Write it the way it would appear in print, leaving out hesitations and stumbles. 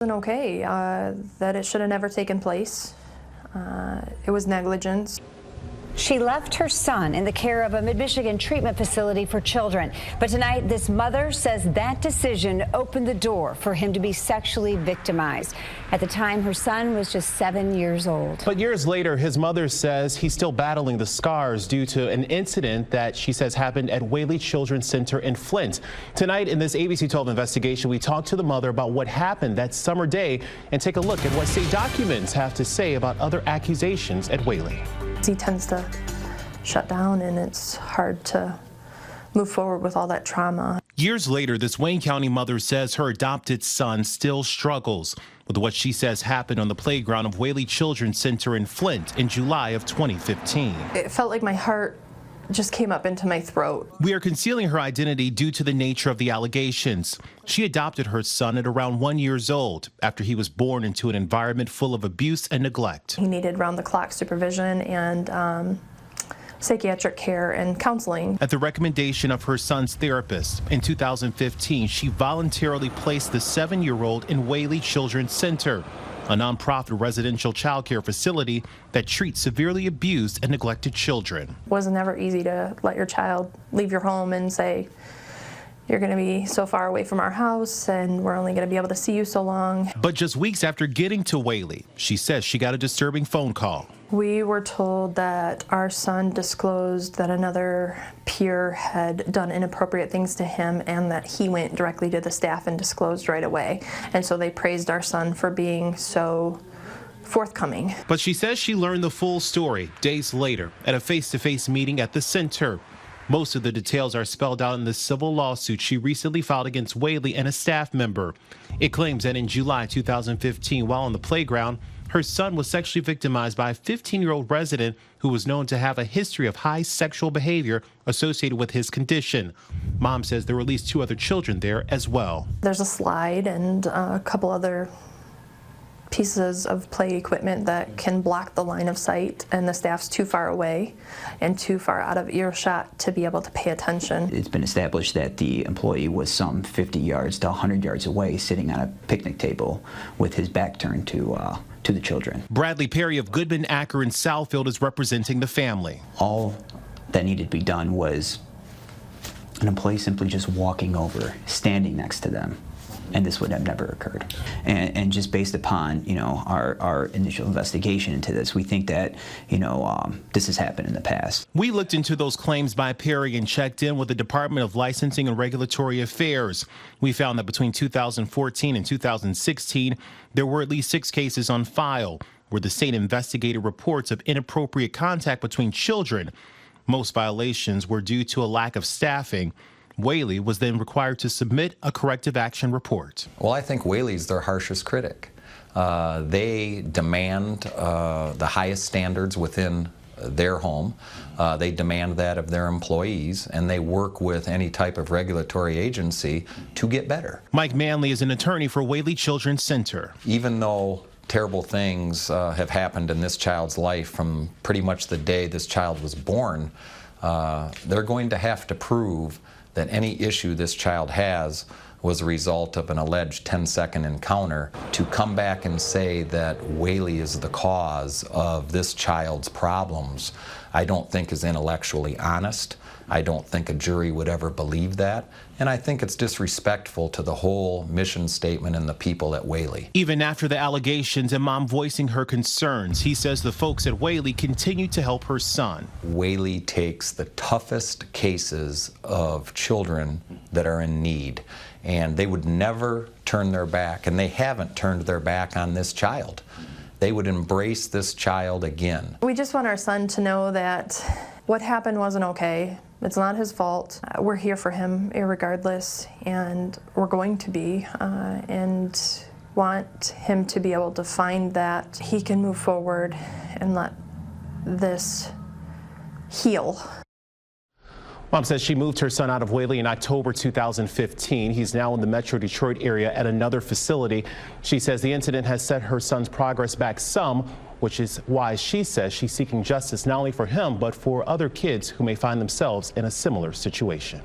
Okay, that it should have never taken place. It was negligence. She left her son in the care of a Mid-Michigan treatment facility for children. But tonight, this mother says that decision opened the door for him to be sexually victimized. At the time, her son was just 7 years old. But years later, his mother says he's still battling the scars due to an incident that she says happened at Whaley Children's Center in Flint. Tonight, in this ABC 12 investigation, we talked to the mother about what happened that summer day and take a look at what state documents have to say about other accusations at Whaley. He tends to shut down, and it's hard to move forward with all that trauma. Years later, this Wayne County mother says her adopted son still struggles with what she says happened on the playground of Whaley Children's Center in Flint in July of 2015. It felt like my heart just came up into my throat. We are concealing her identity due to the nature of the allegations. She adopted her son at around 1 year old after he was born into an environment full of abuse and neglect. He needed round-the-clock supervision and psychiatric care and counseling. At the recommendation of her son's therapist, in 2015, she voluntarily placed the 7-year-old in Whaley Children's Center, a nonprofit residential child care facility that treats severely abused and neglected children. It wasn't ever easy to let your child leave your home and say, you're going to be so far away from our house and we're only going to be able to see you so long. But just weeks after getting to Whaley, she says she got a disturbing phone call. We were told that our son disclosed that another peer had done inappropriate things to him and that he went directly to the staff and disclosed right away. And so they praised our son for being so forthcoming. But she says she learned the full story days later at a face-to-face meeting at the center. Most of the details are spelled out in the civil lawsuit she recently filed against Whaley and a staff member. It claims that in July 2015, while on the playground, her son was sexually victimized by a 15-year-old resident who was known to have a history of high sexual behavior associated with his condition. Mom says there were at least 2 other children there as well. There's a slide and a couple other pieces of play equipment that can block the line of sight, and the staff's too far away and too far out of earshot to be able to pay attention. It's been established that the employee was some 50 yards to 100 yards away, sitting on a picnic table with his back turned to the children. Bradley Perry of Goodman, Acker, and Southfield is representing the family. All that needed to be done was an employee simply just walking over, standing next to them, and this would have never occurred. And just based upon, our initial investigation into this, we think that, this has happened in the past. We looked into those claims by Perry and checked in with the Department of Licensing and Regulatory Affairs. We found that between 2014 and 2016, there were at least 6 cases on file where the state investigated reports of inappropriate contact between children. Most violations were due to a lack of staffing. Whaley was then required to submit a corrective action report. Well, I think Whaley's their harshest critic. They demand the highest standards within their home. They demand that of their employees, and they work with any type of regulatory agency to get better. Mike Manley is an attorney for Whaley Children's Center. Even though terrible things have happened in this child's life from pretty much the day this child was born, they're going to have to prove that any issue this child has was a result of an alleged 10-second encounter. To come back and say that Whaley is the cause of this child's problems, I don't think is intellectually honest. I don't think a jury would ever believe that. And I think it's disrespectful to the whole mission statement and the people at Whaley. Even after the allegations and Mom voicing her concerns, he says the folks at Whaley continue to help her son. Whaley takes the toughest cases of children that are in need, and they would never turn their back, and they haven't turned their back on this child. They would embrace this child again. We just want our son to know that what happened wasn't okay. It's not his fault. We're here for him irregardless, and we're going to be, and want him to be able to find that he can move forward and let this heal. Mom says she moved her son out of Whaley in October 2015. He's now in the Metro Detroit area at another facility. She says the incident has set her son's progress back some, which is why she says she's seeking justice not only for him, but for other kids who may find themselves in a similar situation.